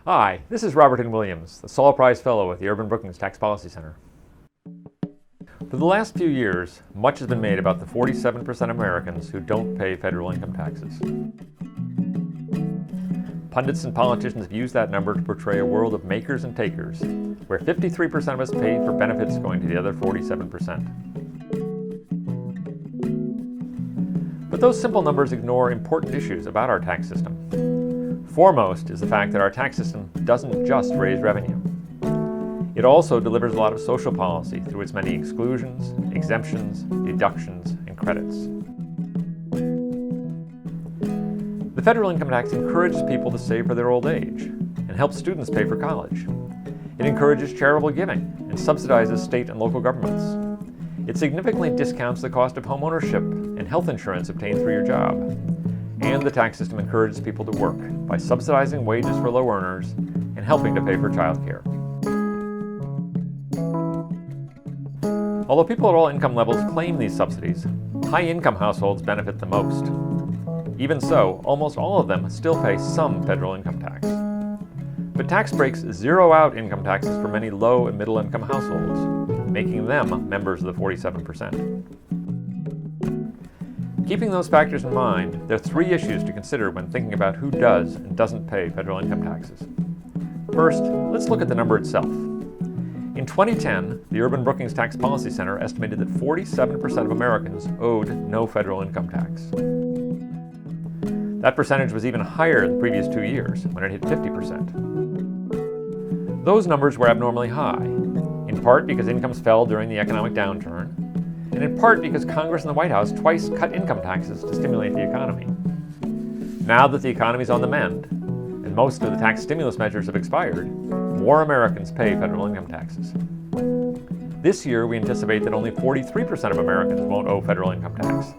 Hi, this is Robert N. Williams, the Saul Prize Fellow at the Urban Brookings Tax Policy Center. For the last few years, much has been made about the 47% of Americans who don't pay federal income taxes. Pundits and politicians have used that number to portray a world of makers and takers, where 53% of us pay for benefits going to the other 47%. But those simple numbers ignore important issues about our tax system. Foremost is the fact that our tax system doesn't just raise revenue. It also delivers a lot of social policy through its many exclusions, exemptions, deductions, and credits. The federal income tax encourages people to save for their old age and helps students pay for college. It encourages charitable giving and subsidizes state and local governments. It significantly discounts the cost of home ownership and health insurance obtained through your job. And the tax system encourages people to work by subsidizing wages for low earners and helping to pay for childcare. Although people at all income levels claim these subsidies, high-income households benefit the most. Even so, almost all of them still pay some federal income tax. But tax breaks zero out income taxes for many low and middle-income households, making them members of the 47%. Keeping those factors in mind, there are three issues to consider when thinking about who does and doesn't pay federal income taxes. First, let's look at the number itself. In 2010, the Urban Brookings Tax Policy Center estimated that 47% of Americans owed no federal income tax. That percentage was even higher in the previous 2 years, when it hit 50%. Those numbers were abnormally high, in part because incomes fell during the economic downturn, and in part because Congress and the White House twice cut income taxes to stimulate the economy. Now that the economy is on the mend, and most of the tax stimulus measures have expired, more Americans pay federal income taxes. This year, we anticipate that only 43% of Americans won't owe federal income tax,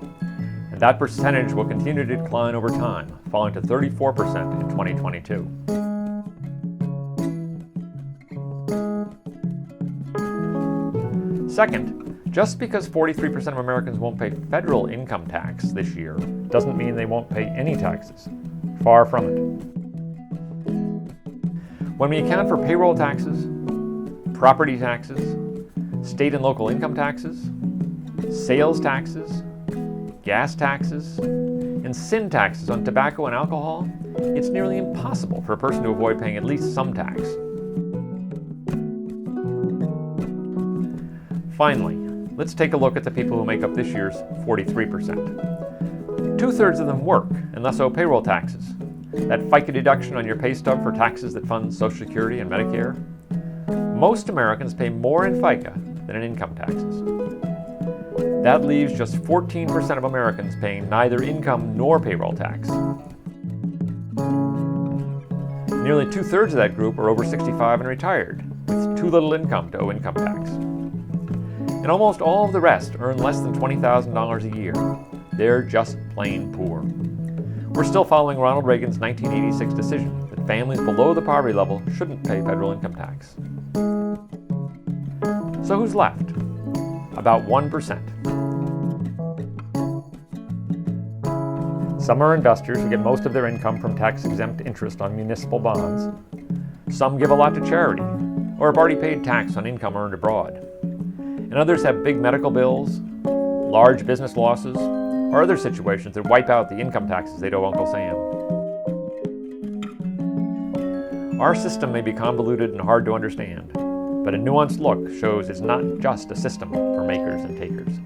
and that percentage will continue to decline over time, falling to 34% in 2022. Second, just because 43% of Americans won't pay federal income tax this year doesn't mean they won't pay any taxes. Far from it. When we account for payroll taxes, property taxes, state and local income taxes, sales taxes, gas taxes, and sin taxes on tobacco and alcohol, it's nearly impossible for a person to avoid paying at least some tax. Finally, let's take a look at the people who make up this year's 43%. 2/3 of them work and thus owe payroll taxes, that FICA deduction on your pay stub for taxes that fund Social Security and Medicare. Most Americans pay more in FICA than in income taxes. That leaves just 14% of Americans paying neither income nor payroll tax. Nearly 2/3 of that group are over 65 and retired, with too little income to owe income tax. And almost all of the rest earn less than $20,000 a year. They're just plain poor. We're still following Ronald Reagan's 1986 decision that families below the poverty level shouldn't pay federal income tax. So who's left? About 1%. Some are investors who get most of their income from tax-exempt interest on municipal bonds. Some give a lot to charity, or have already paid tax on income earned abroad. And others have big medical bills, large business losses, or other situations that wipe out the income taxes they'd owe Uncle Sam. Our system may be convoluted and hard to understand, but a nuanced look shows it's not just a system for makers and takers.